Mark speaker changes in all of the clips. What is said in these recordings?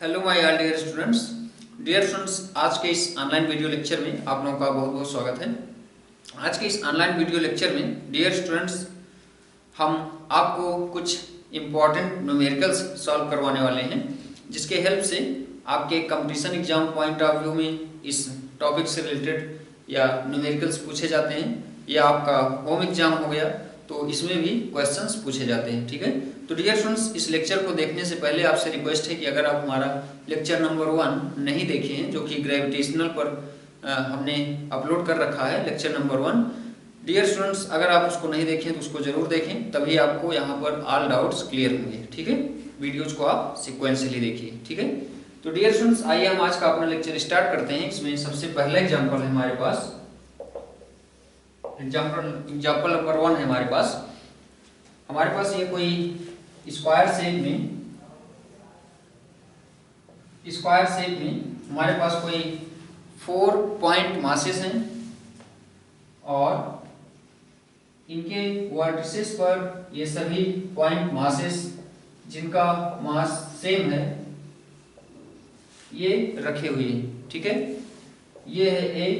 Speaker 1: Hello my all dear students, आज के इस ऑनलाइन वीडियो लेक्चर में आप लोगों का बहुत बहुत स्वागत है। आज के इस ऑनलाइन वीडियो लेक्चर में डियर स्टूडेंट्स हम आपको कुछ इम्पॉर्टेंट न्यूमेरिकल्स सॉल्व करवाने वाले हैं, जिसके हेल्प से आपके competition exam point of view में इस टॉपिक से रिलेटेड या न्यूमेरिकल्स पूछे जाते हैं, या आपका होम एग्जाम हो गया तो इसमें भी क्वेश्चंस पूछे जाते हैं। ठीक है, तो डियर स्टूडेंट्स, इस लेक्चर को देखने से पहले आपसे रिक्वेस्ट है कि अगर आप हमारा लेक्चर नंबर 1 नहीं देखे हैं, जो कि ग्रेविटेशनल पर हमने अपलोड कर रखा है, लेक्चर नंबर 1, डियर स्टूडेंट्स अगर आप उसको नहीं देखें तो उसको जरूर देखें, तभी आपको यहाँ पर ऑल डाउट्स क्लियर होंगे। ठीक है, वीडियोज को आप सिक्वेंसली देखिए। ठीक है, तो डियर स्टूडेंट्स आइए हम आज का अपना लेक्चर स्टार्ट करते हैं। इसमें सबसे पहला एग्जाम्पल है हमारे पास, एग्जाम्पल नंबर 1 है हमारे पास ये कोई स्क्वायर शेप में हमारे पास कोई 4 पॉइंट मासेस हैं और इनके वर्टिसेस पर ये सभी पॉइंट मासेस जिनका मास सेम है ये रखे हुए हैं। ठीक है, ये है ए,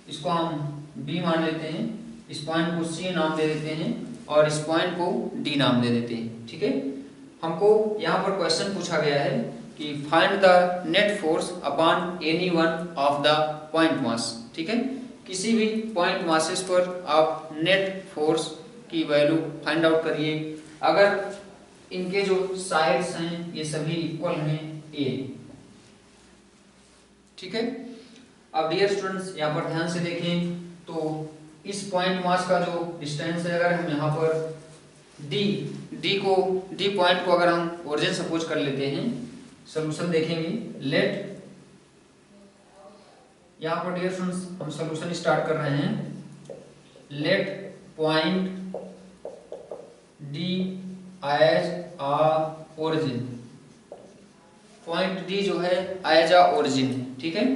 Speaker 1: इसको हम बी मान लेते हैं, इस पॉइंट को सी नाम दे देते हैं और इस पॉइंट को डी नाम दे देते हैं। ठीक है, हमको यहाँ पर क्वेश्चन पूछा गया है कि find the net force upon any one of the point mass. ठीक है, किसी भी पॉइंट मासेस पर आप नेट फोर्स की वैल्यू फाइंड आउट करिए अगर इनके जो साइड्स हैं ये सभी इक्वल हैं ए। ठीक है, अब डियर स्टूडेंट्स यहाँ पर ध्यान से देखें तो इस पॉइंट मास का जो डिस्टेंस है, अगर हम यहाँ पर डी पॉइंट को अगर हम ओरिजिन सपोज कर लेते हैं, सॉल्यूशन देखेंगे। लेट, यहाँ पर डियर स्टूडेंट्स हम सॉल्यूशन स्टार्ट कर रहे हैं। लेट पॉइंट डी एज आ ओरिजिन, पॉइंट डी जो है एज आ ओरिजिन है। ठीक है,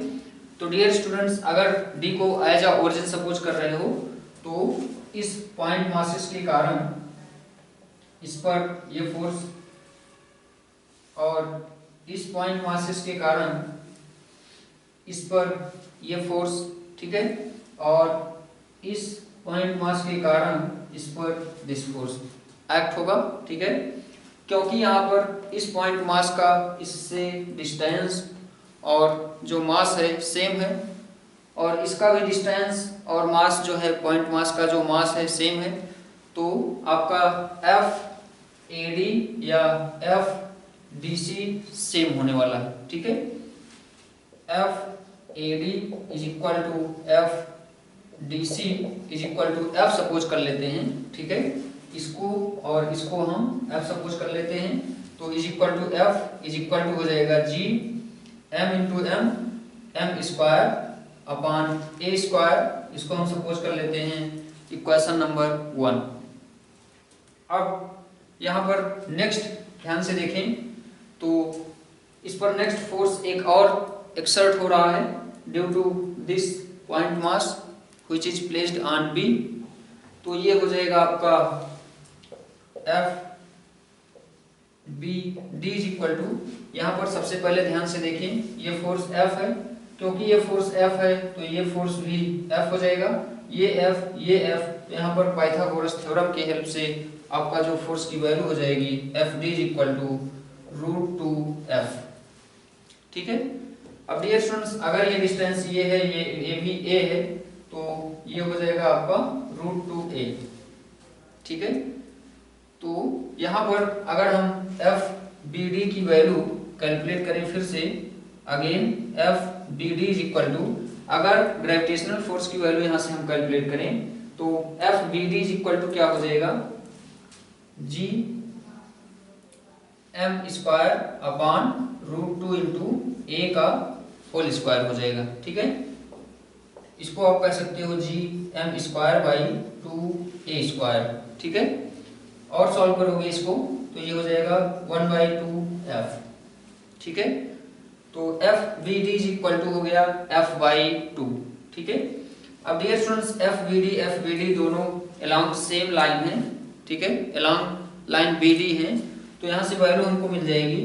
Speaker 1: तो डियर स्टूडेंट्स अगर डी को एज आ ओरिजिन सपोज कर रहे हो तो इस पॉइंट मासेस के कारण इस पर ये फोर्स और इस पॉइंट मासेस के कारण इस पर ये फोर्स, ठीक है, और इस पॉइंट मास के कारण इस पर दिस फोर्स एक्ट होगा। ठीक है, क्योंकि यहाँ पर इस पॉइंट मास का इससे डिस्टेंस और जो मास है सेम है और इसका भी डिस्टेंस और मास जो है पॉइंट मास का जो मास है सेम है, तो आपका एफ ए डी या एफ डी सी सेम होने वाला है। ठीक है, F A D is equal to F D C is equal to F suppose कर लेते हैं। ठीक है, इसको और इसको हम एफ सपोज कर लेते हैं, तो is equal to F is equal to हो जाएगा G m into M square upon A square, इसको हम सपोज कर लेते हैं इक्वेशन नंबर 1। अब यहाँ पर नेक्स्ट ध्यान से देखें तो इस पर नेक्स्ट फोर्स एक और एक्सर्ट हो रहा है due to this point mass which is placed on B, तो ये हो जाएगा आपका F B D is equal to, यहाँ पर सबसे पहले ध्यान से देखें ये फोर्स F है, क्योंकि ये फोर्स F है तो ये फोर्स भी F हो जाएगा। ये F यहाँ पर पाइथागोरस थ्योरम के हेल्प से आपका जो फोर्स की वैल्यू हो जाएगी F D is equal to √2F। ठीक है, अब डियर स्टूडेंट्स अगर ये डिस्टेंस ये है, ये भी A है, तो ये हो जाएगा आपका √2A। ठीक है, तो यहाँ पर अगर हम एफ बी डी की वैल्यू कैलकुलेट करें फिर से again, F B D is equal to, अगर ग्रेविटेशनल फोर्स की वैल्यू यहाँ से हम कैलकुलेट करें तो F B D is equal to क्या हो जाएगा, G M square upon √2 into A का होल स्क्वायर हो जाएगा। ठीक है, इसको आप कह सकते हो G M square by 2 A square. ठीक है, और सॉल्व करोगे इसको तो ये हो जाएगा 1/2F। ठीक है, तो F B D is equal to हो गया F/2। ठीक है, अब dear students F B D दोनों अलोंग सेम लाइन है। ठीक है, अलोंग लाइन बी डी है, तो यहाँ से वैल्यू हमको मिल जाएगी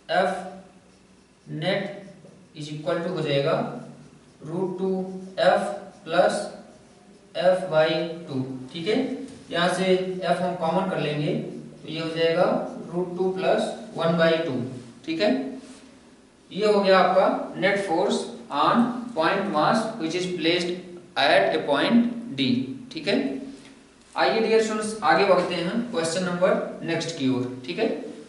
Speaker 1: F net is equal to हो जाएगा √2f प्लस f बाई 2। ठीक है, यहाँ से f हम कॉमन कर लेंगे तो ये हो जाएगा √2 प्लस 1/2। ठीक है, ये हो गया आपका net force on point mass which is placed at A point D. ठीक है, आइए डियर स्टूडेंट्स आगे बढ़ते हैं क्वेश्चन नंबर नेक्स्ट की ओर। ठीक है,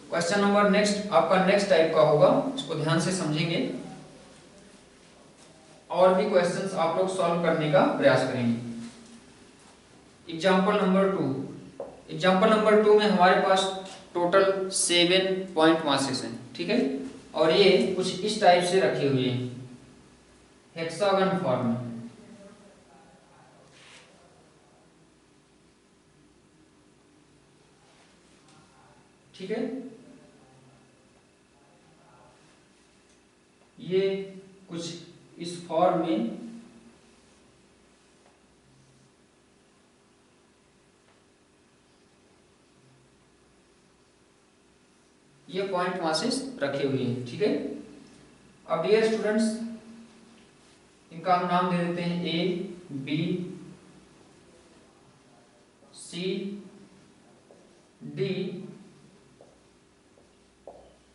Speaker 1: क्वेश्चन नंबर नेक्स्ट आपका नेक्स्ट टाइप का होगा, इसको ध्यान से समझेंगे और भी क्वेश्चंस आप लोग सॉल्व करने का प्रयास करेंगे। एग्जांपल नंबर 2, एग्जांपल नंबर 2 में हमारे पास टोटल 7 पॉइंट मासेस हैं। ठीक है, और ये कुछ इस टाइप से रखे हुए हैं हेक्सागन फॉर्म में। ठीक है, ये कुछ इस फॉर्म में ये पॉइंट मासेस रखे हुए हैं। ठीक है, अब डियर स्टूडेंट्स इनका हम नाम दे देते हैं ए, बी, सी, डी,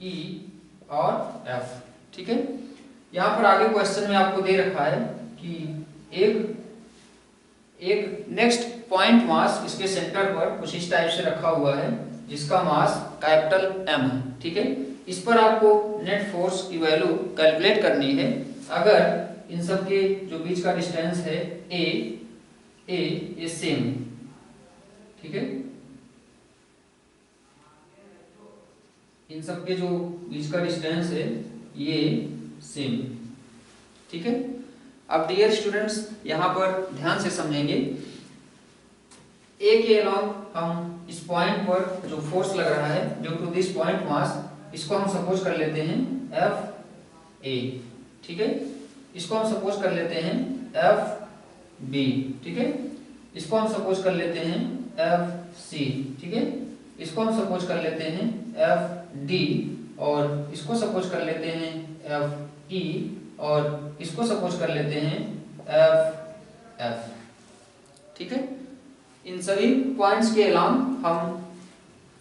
Speaker 1: ई और एफ। ठीक है, यहां पर आगे क्वेश्चन में आपको दे रखा है कि एक नेक्स्ट पॉइंट मास इसके सेंटर पर कुछ इस टाइप से रखा हुआ है जिसका मास कैपिटल M है। ठीक है, इस पर आपको नेट फोर्स की वैल्यू कैलकुलेट करनी है। अगर इन सब के जो बीच का डिस्टेंस है ये सेम है। ठीक है, इन सब के जो बीच का डिस्टेंस है ये सेम। ठीक है, अब डियर स्टूडेंट्स यहां पर ध्यान से समझेंगे। ए के अलोंग हम इस पॉइंट पर जो फोर्स लग रहा है due to this point mass, इसको हम सपोज कर लेते हैं एफ ए। ठीक है, इसको हम सपोज कर लेते हैं एफ बी। ठीक है, इसको हम सपोज कर लेते हैं एफ सी। ठीक है, इसको हम सपोज कर लेते हैं एफ डी और इसको सपोज कर लेते हैं एफ ई और इसको सपोज कर लेते हैं एफ एफ। ठीक है, इन सभी पॉइंट्स के अलावा हम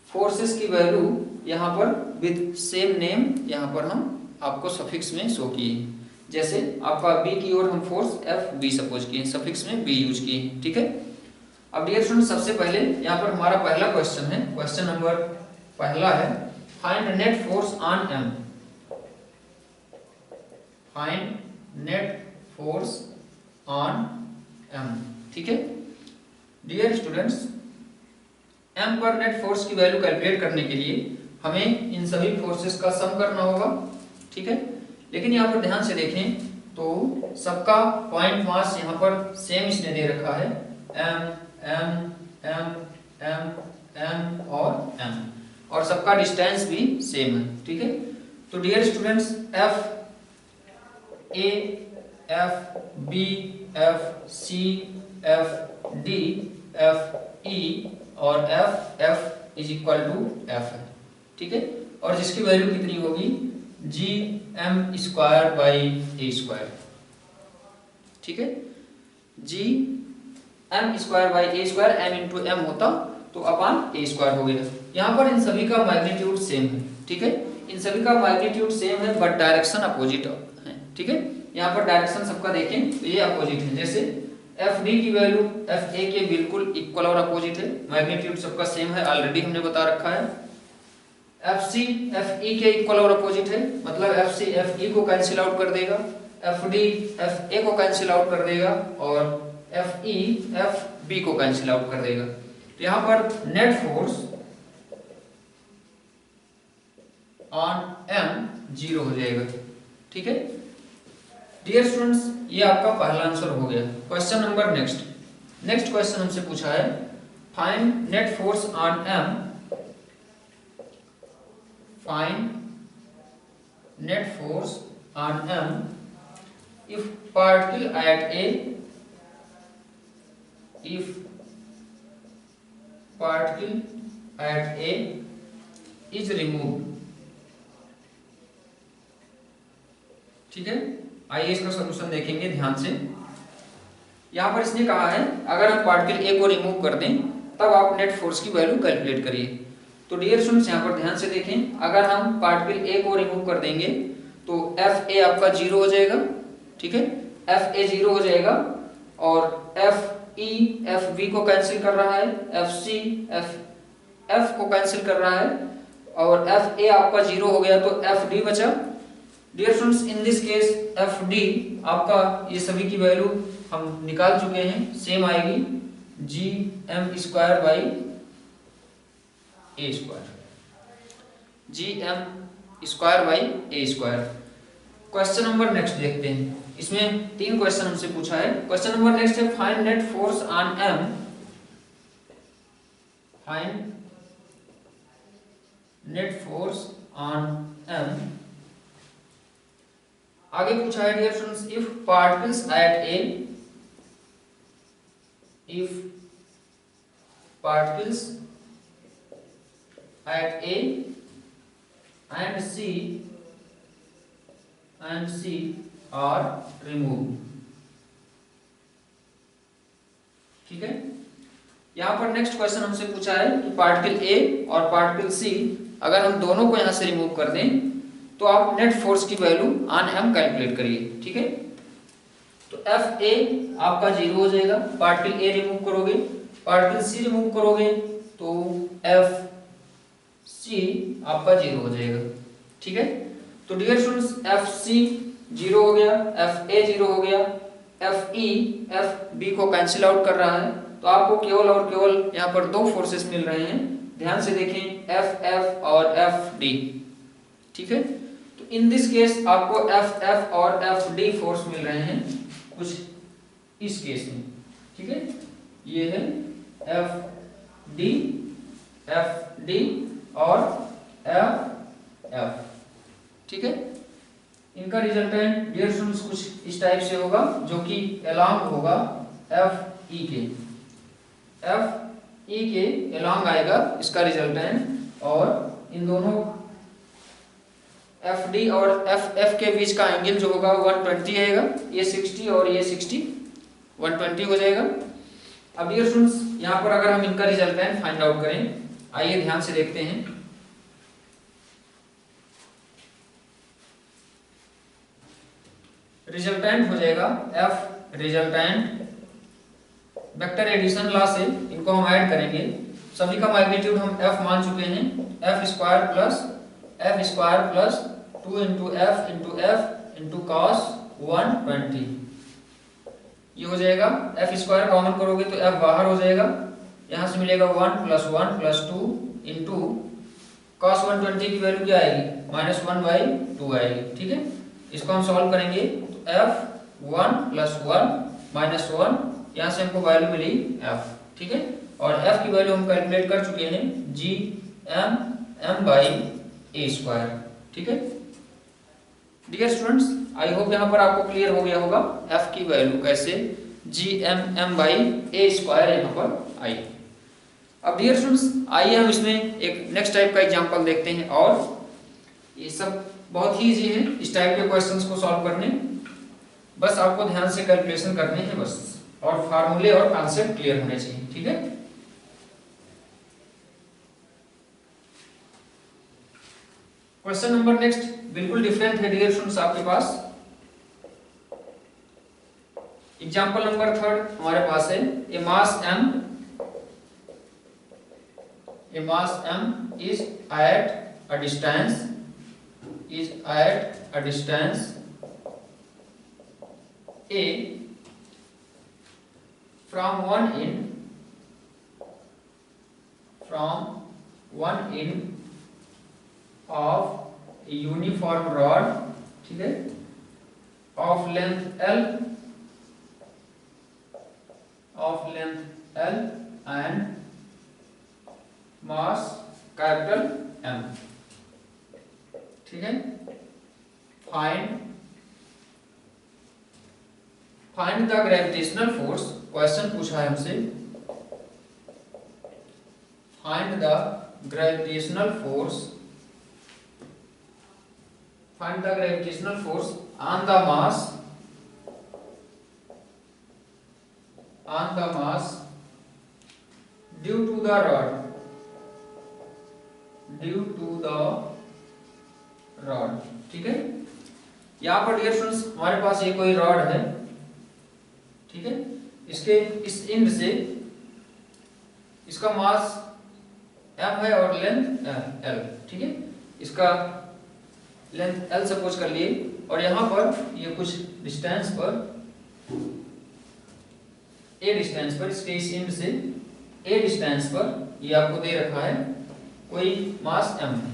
Speaker 1: फोर्सेस की वैल्यू यहाँ पर विद सेम नेम यहाँ पर हम आपको सफिक्स में शो किए। जैसे आपका बी की ओर हम फोर्स एफ बी सपोज किए, सफिक्स में बी यूज किए। ठीक है, अब डियर स्टूडेंट सबसे पहले यहाँ पर हमारा पहला क्वेश्चन है, क्वेश्चन नंबर पहला है find net force on M. Find net force on M. ठीक है, डियर स्टूडेंट्स एम पर नेट फोर्स की वैल्यू कैलकुलेट करने के लिए हमें इन सभी फोर्सेस का सम करना होगा। ठीक है, लेकिन यहाँ पर ध्यान से देखें तो सबका पॉइंट मास यहाँ पर सेम इसने दे रखा है M M M M M और सबका डिस्टेंस भी सेम है। ठीक है, तो dear students F A, F B, F C, F D, F E और F F is equal to F है। ठीक है, और जिसकी वैल्यू कितनी होगी G M square by A square. ठीक है, G M square by A square, M into M होता तो अपान ए स्क्वायर हो गया। यहाँ पर इन सभी का मैग्नीट्यूड सेम है। ठीक है, इन सभी का मैग्नीट्यूड सेम है बट डायरेक्शन अपोजिट है। ठीक है, यहाँ पर डायरेक्शन सबका देखें तो ये अपोजिट है। जैसे एफ डी की वैल्यू एफ ए के बिल्कुल इक्वल और अपोजिट है, मैग्नीट्यूड सबका सेम है, ऑलरेडी हमने बता रखा है। एफ सी एफ ई के इक्वल और अपोजिट है, मतलब एफ सी एफ ई को कैंसिल आउट कर देगा, एफ डी एफ ए को कैंसिल आउट कर देगा और एफ ई एफ बी को कैंसिल आउट कर देगा। तो यहाँ पर नेट फोर्स ऑन एम 0 हो जाएगा। ठीक है, डियर स्टूडेंट्स ये आपका पहला आंसर हो गया। क्वेश्चन नंबर नेक्स्ट क्वेश्चन हमसे पूछा है find net force on M. Find net force on M if particle at A, if particle at A is removed ठीक है, आइए इसका सॉल्यूशन देखेंगे ध्यान से। यहाँ पर इसने कहा है अगर हम पार्टिकल ए को रिमूव कर दें तब आप नेट फोर्स की वैल्यू कैलकुलेट करिए। तो डियर स्टूडेंट्स यहाँ पर ध्यान से देखें, अगर हम पार्टिकल ए को रिमूव कर देंगे तो एफ ए आपका 0 हो जाएगा, ठीक है, एफ ए 0 हो जाएगा, और एफ ई एफ बी को कैंसिल कर रहा है, एफ सी एफ को कैंसिल कर रहा है, और एफ ए आपका 0 हो गया तो एफ डी बचा। Dear students in this case F D आपका ये सभी की वैल्यू हम निकाल चुके हैं, सेम आएगी G M square by A square, G M square by A square. Question number next देखते हैं, इसमें 3 क्वेश्चन हमसे पूछा है। क्वेश्चन नंबर नेक्स्ट है find net force on M, find net force on M. आगे पूछा है dear students if particles at A, if particles at A and C are removed, ठीक है। यहाँ पर नेक्स्ट क्वेश्चन हमसे पूछा है कि पार्टिकल A और पार्टिकल C अगर हम दोनों को यहाँ से रिमूव कर दें तो आप नेट फोर्स की वैल्यू ऑन एम कैलकुलेट करिए, ठीक है। तो एफ ए आपका 0 हो जाएगा, पार्टिकल ए रिमूव करोगे, पार्टिकल सी रिमूव करोगे तो एफ सी आपका 0 हो जाएगा, ठीक है। तो डियर स्टूडेंट्स एफ सी 0 हो गया, एफ ए 0 हो गया, एफ ई एफ बी को कैंसिल आउट कर रहा है, तो आपको केवल और केवल यहाँ पर 2 फोर्सेस मिल रहे हैं, ध्यान से देखें एफ एफ और एफ डी, ठीक है। तो इन दिस केस आपको एफ एफ और एफ डी फोर्स मिल रहे हैं कुछ इस केस में, ठीक है। ये है एफ डी और एफ एफ, ठीक है। इनका रिजल्टेंट डियर स्टूडेंट्स कुछ इस टाइप से होगा जो कि एलॉन्ग होगा एफ ई के एलॉन्ग आएगा इसका रिजल्टेंट, और इन दोनों एफ डी और एफ एफ के बीच का एंगल जो होगा 120 आएगा, ये 60 और ये 60, 120 हो जाएगा। अब डियर स्टूडेंट्स यहाँ पर अगर हम इनका रिजल्टेंट फाइंड आउट करें, आइए ध्यान से देखते हैं। रिजल्टेंट हो जाएगा F resultant, vector addition law से इनको हम ऐड करेंगे, सभी का मैग्नीट्यूड हम एफ मान चुके हैं, F square plus 2 into F into cos 120, ये हो जाएगा। एफ स्क्वायर कॉमन करोगे तो एफ बाहर हो जाएगा, यहाँ से मिलेगा 1 प्लस 2 इंटू कॉस 120 की वैल्यू क्या आएगी -1/2 आएगी, ठीक है। इसको हम सॉल्व करेंगे तो एफ 1 प्लस 1 -1, यहाँ से हमको वैल्यू मिली एफ, ठीक है। और एफ की वैल्यू हम कैलकुलेट कर चुके हैं G M by A square, ठीक है। डियर स्टूडेंट्स आई होप यहाँ पर आपको क्लियर हो गया होगा एफ की वैल्यू कैसे G M by A square यहाँ पर आई। अब डियर स्टूडेंट्स आइए हम इसमें एक नेक्स्ट टाइप का एग्जांपल देखते हैं, और ये सब बहुत ही इजी है इस टाइप के क्वेश्चंस को सॉल्व करने, बस आपको ध्यान से कैलकुलेशन करने हैं बस, और फार्मूले और कॉन्सेप्ट क्लियर होने चाहिए, ठीक है। क्वेश्चन नंबर नेक्स्ट बिल्कुल डिफरेंट है डियर स्टूडेंट्स आपके पास। एग्जांपल नंबर 3 हमारे पास है ए मास m is at a distance a from one end of a uniform rod, ठीक है, of length L and mass capital M, ठीक है। Find the gravitational force, question पूछा है हमसे find the gravitational force find the gravitational force on the mass due to the rod, ठीक है। यहाँ पर डियर स्टूडेंट्स हमारे पास ये कोई रॉड है, ठीक है। इसके इस एंड से इसका मास m है और लेंथ l, ठीक है। इसका लेंथ l सपोज कर लिए और यहाँ पर ये कुछ डिस्टेंस पर a डिस्टेंस पर इसके इस एंड से a डिस्टेंस पर ये आपको दे रखा है कोई मास m है,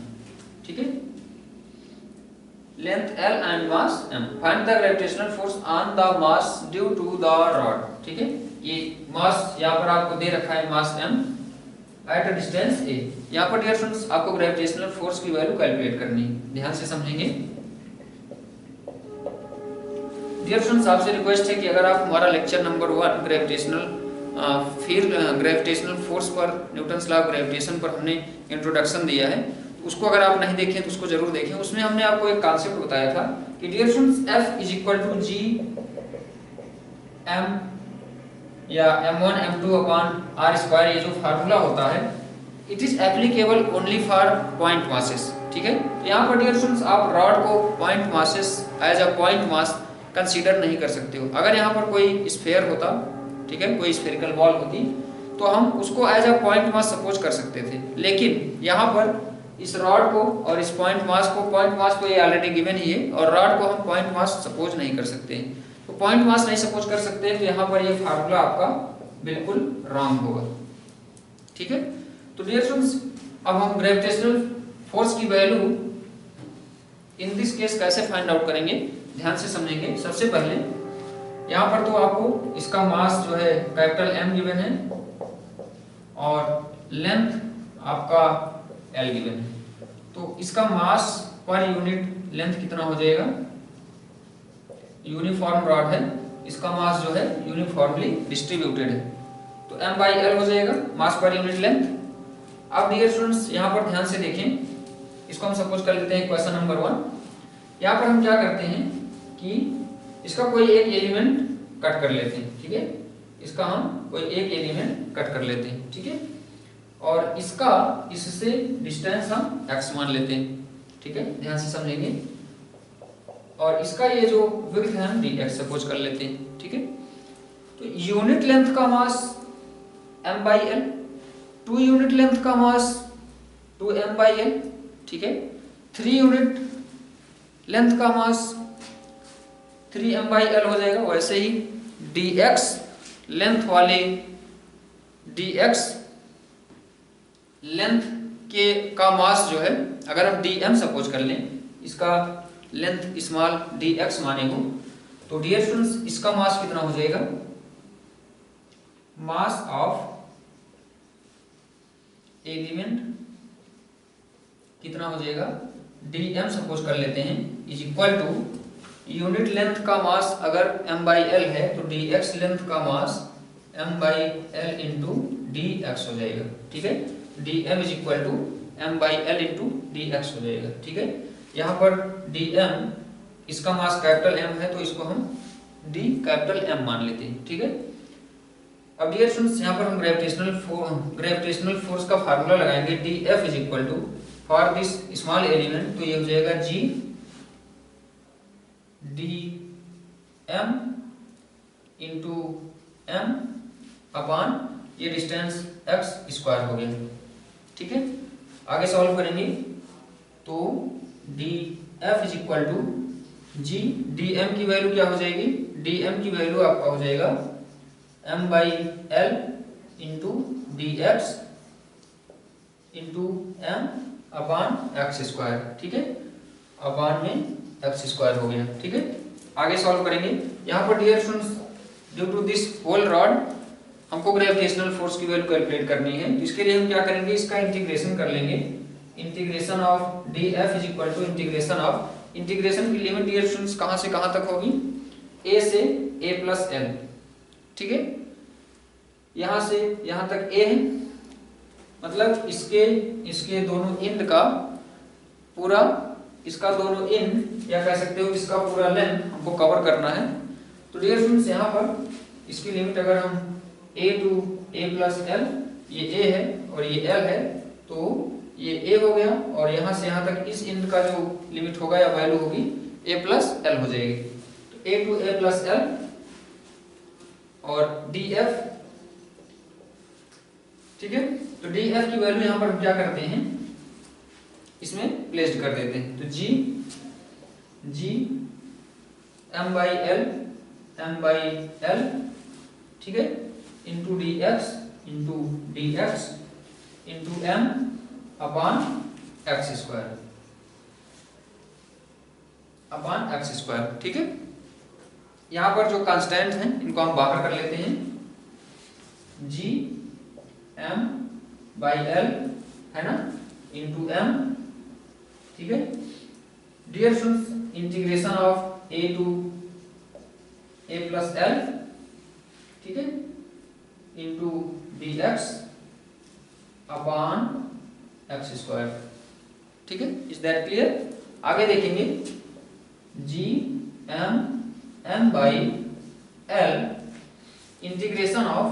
Speaker 1: ठीक है। Length l and mass m। Find the gravitational force on the mass due to the rod, ठीक है। ये मास यहाँ पर आपको दे रखा है मास m at a distance a। यहाँ पर डियर स्टूडेंट्स आपको ग्रेविटेशनल फोर्स की वैल्यू कैलकुलेट करनी है, ध्यान से समझेंगे। डियर स्टूडेंट्स आपसे रिक्वेस्ट है कि अगर आप हमारा लेक्चर नंबर 1 ग्रेविटेशनल फोर्स पर न्यूटन्स लॉ ऑफ ग्रेविटेशन पर हमने इंट्रोडक्शन दिया है, उसको अगर आप नहीं देखें तो उसको जरूर देखें। उसमें हमने आपको एक कॉन्सेप्ट बताया था कि dear students F is equal to G M या M1 M2 upon R square, ये जो फार्मूला होता है it is applicable only for point masses, ठीक है। तो यहाँ पर डियर स्टूडेंट्स आप रॉड को point masses as a point mass consider नहीं कर सकते हो। अगर यहाँ पर कोई स्फीयर होता, ठीक है, कोई स्फेरिकल बॉल होती तो हम उसको as a point mass suppose कर सकते थे, लेकिन यहाँ पर इस रॉड को और इस पॉइंट मास को ये ऑलरेडी गिवन ही है और रॉड को हम पॉइंट मास सपोज नहीं कर सकते हैं। तो पॉइंट मास नहीं सपोज कर सकते तो यहाँ पर ये फार्मूला आपका बिल्कुल रॉन्ग होगा, ठीक है। तो डियर स्टूडेंट्स अब हम ग्रेविटेशनल फोर्स की वैल्यू इन दिस केस कैसे फाइंड आउट करेंगे, ध्यान से समझेंगे। सबसे पहले यहाँ पर तो आपको इसका मास जो है कैपिटल M गिवन है और लेंथ आपका L गिवन है। तो इसका मास पर यूनिट लेंथ कितना हो जाएगा, यूनिफॉर्म रॉड है, इसका मास जो है यूनिफॉर्मली डिस्ट्रीब्यूटेड है, तो M/L हो जाएगा मास पर यूनिट लेंथ। अब डियर स्टूडेंट्स यहाँ पर ध्यान से देखें, इसको हम सपोज कर लेते हैं क्वेश्चन नंबर 1। यहाँ पर हम क्या करते हैं कि इसका कोई एक एलिमेंट कट कर लेते हैं, ठीक है। इसका हम कोई एक एलिमेंट कट कर लेते हैं, ठीक है, और इसका इससे डिस्टेंस हम x मान लेते हैं, ठीक है, ध्यान से समझेंगे। और इसका ये जो विड्थ है हम dx सपोज कर लेते हैं, ठीक है। तो यूनिट लेंथ का मास M/L, 2 यूनिट लेंथ का मास 2M/L, ठीक है। 3 यूनिट लेंथ का मास 3M/L हो जाएगा। वैसे ही dx लेंथ वाले dx लेंथ के का मास जो है अगर हम dm सपोज कर लें, इसका लेंथ स्मॉल dx माने हो, तो डियर स्टूडेंट्स इसका मास कितना हो जाएगा, मास ऑफ एलिमेंट कितना हो जाएगा dm सपोज कर लेते हैं is equal to unit length का मास अगर M/L है तो dx लेंथ का मास M/L इंटू dx हो जाएगा, ठीक है। dm is equal to M/L into dx हो जाएगा, ठीक है। यहाँ पर dm इसका मास कैपिटल M है तो इसको हम d कैपिटल M मान लेते हैं, ठीक है। अब डियर स्टूडेंट्स यहाँ पर हम ग्रेविटेशनल फोर्स का फार्मूला लगाएंगे dF is equal to for this small element, तो ये हो जाएगा g dm into m upon ये डिस्टेंस x स्क्वायर हो गया, ठीक है। आगे सॉल्व करेंगे तो dF is equal to g dm की वैल्यू क्या हो जाएगी, dm की वैल्यू आपका हो जाएगा M/L into dx into m upon x square, ठीक है, अपॉन में x स्क्वायर हो गया, ठीक है। आगे सॉल्व करेंगे। यहाँ पर dear students due to this whole rod हमको ग्रेविटेशनल फोर्स की वैल्यू कैलकुलेट करनी है, तो इसके लिए हम क्या करेंगे, इसका इंटीग्रेशन कर लेंगे। Integration of dF is equal to integration की लिमिट डियर स्टूडेंट्स कहाँ से कहाँ तक होगी, a से a प्लस l, ठीक है। यहाँ से यहाँ तक a है, मतलब इसके दोनों एंड का पूरा इसका दोनों इन या कह सकते हो इसका पूरा लेंथ हमको कवर करना है। तो डियर स्टूडेंट्स यहाँ पर इसकी लिमिट अगर हम a to a plus L, ये a है और ये l है, तो ये a हो गया और यहाँ से यहाँ तक इस इंड का जो लिमिट होगा या वैल्यू होगी a प्लस एल हो जाएगी। तो a to a plus L और df, ठीक है। तो df की वैल्यू यहाँ पर हम क्या करते हैं, इसमें प्लेस्ड कर देते हैं। तो g m बाई एल, ठीक है, into dx into dx into m upon X square, ठीक है। यहाँ पर जो कांस्टेंट हैं इनको हम बाहर कर लेते हैं, g m बाई एल है ना, इंटू m, ठीक है। Dear students, integration of a to a plus L, ठीक है, into dx upon X square, ठीक है। Is that clear? आगे देखेंगे g m by L integration of,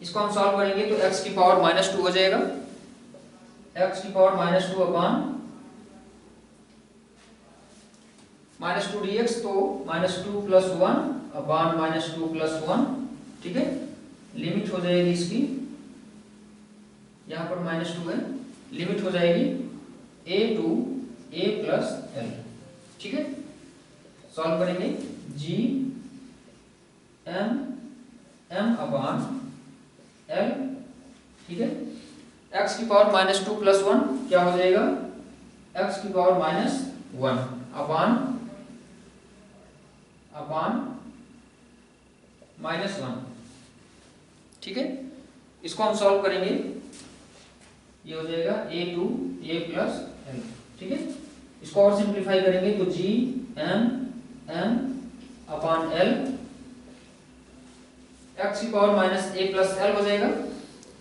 Speaker 1: इसको हम सॉल्व करेंगे तो x की पावर -2 हो जाएगा, x की पावर -2 अपॉन -2 dx, तो -2 प्लस 1 अपॉन -2 प्लस 1, ठीक है। लिमिट हो जाएगी इसकी, यहाँ पर -2 है, लिमिट हो जाएगी a to a plus L, ठीक है। सॉल्व करेंगे g m अपॉन एल, ठीक है। x की पावर -2 प्लस 1 क्या हो जाएगा, x की पावर -1 अपॉन -1, ठीक है। इसको हम सॉल्व करेंगे, ये हो जाएगा a to a plus L, ठीक है। इसको और सिंप्लीफाई करेंगे तो g m upon L, x की पावर -a प्लस एल हो जाएगा,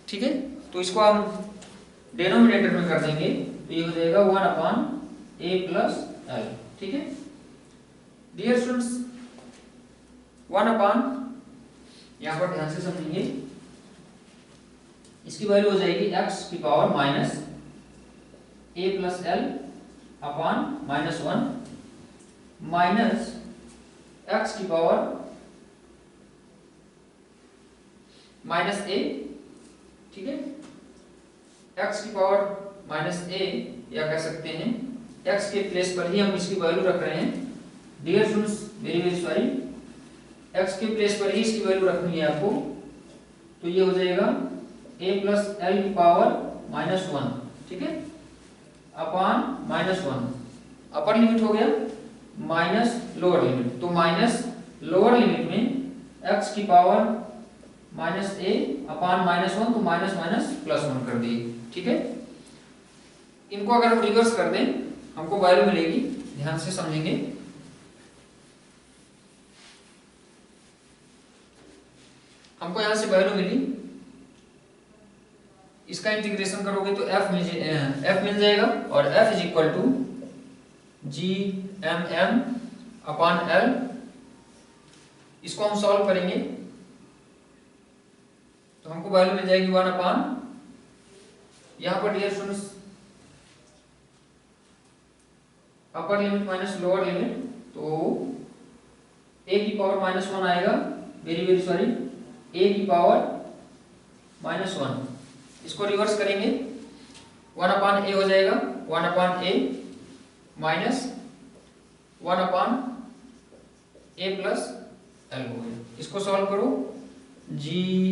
Speaker 1: ठीक है। तो इसको हम डिनोमिनेटर में कर देंगे तो ये हो जाएगा 1 अपॉन a प्लस एल, ठीक है। डियर स्टूडेंट्स, 1 अपॉन, यहाँ पर ध्यान से समझेंगे, इसकी वैल्यू हो जाएगी x की power -a plus L upon -1 minus x की पावर -a, ठीक है। x की पावर -a या कह सकते हैं x के प्लेस पर ही हम इसकी वैल्यू रख रहे हैं। Dear students, very sorry, x के प्लेस पर ही इसकी वैल्यू रखनी है आपको, तो ये हो जाएगा a प्लस एल की पावर -1, ठीक है, अपॉन -1, अपर लिमिट हो गया माइनस लोअर लिमिट, तो माइनस लोअर लिमिट में x की पावर -a अपॉन -1, तो माइनस माइनस प्लस 1 कर दिए, ठीक है। इनको अगर हम रिवर्स कर दें हमको वैल्यू मिलेगी, ध्यान से समझेंगे। हमको यहां से वैल्यू मिली, इसका इंटीग्रेशन करोगे तो f मिल जाएगा और f is equal to g m upon l। इसको हम सॉल्व करेंगे तो हमको वैल्यू मिल जाएगी 1 अपॉन, यहाँ पर dear students upper limit minus lower limit, तो a की पावर -1 आएगा, वेरी सॉरी, a की पावर -1, इसको रिवर्स करेंगे 1 अपॉन a हो जाएगा, 1 upon a minus 1 upon a plus l हो गया। इसको सॉल्व करो, g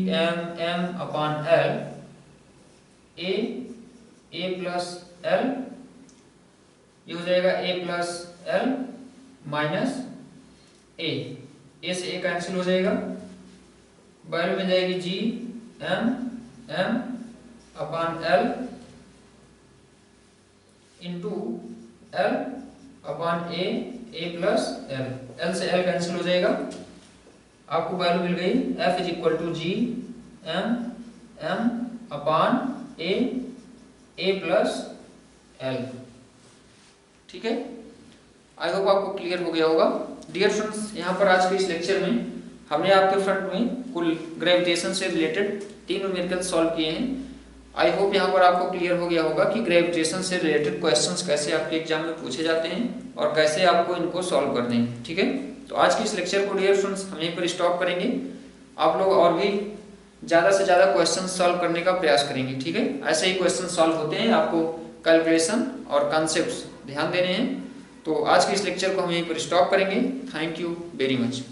Speaker 1: m upon l, a plus l, ये हो जाएगा a plus l minus a से a कैंसिल हो जाएगा, वैल्यू मिल जाएगी g m upon l into l upon a plus l से l कैंसिल हो जाएगा, आपको वैल्यू मिल गई f is equal to g m upon a plus l, ठीक है, आई होप आपको क्लियर हो गया होगा। डियर स्टूडेंट्स, यहाँ पर आज के इस लेक्चर में हमने आपके फ्रंट में कुल ग्रेविटेशन से रिलेटेड 3 न्यूमेरिकल सॉल्व किए हैं। आई होप यहाँ पर आपको क्लियर हो गया होगा कि ग्रेविटेशन से रिलेटेड क्वेश्चंस कैसे आपके एग्जाम में पूछे जाते हैं और कैसे आपको इनको सॉल्व करने हैं। ठीक है, तो आज के इस लेक्चर को डियर स्टूडेंट्स हम यहीं पर स्टॉप करेंगे। आप लोग और भी ज़्यादा से ज़्यादा क्वेश्चन सॉल्व करने का प्रयास करेंगे। ठीक है, ऐसे ही क्वेश्चन सॉल्व होते हैं, आपको कैलकुलेशन और कॉन्सेप्ट्स ध्यान देने हैं। तो आज के इस लेक्चर को हम यहीं पर स्टॉप करेंगे। Thank you very much.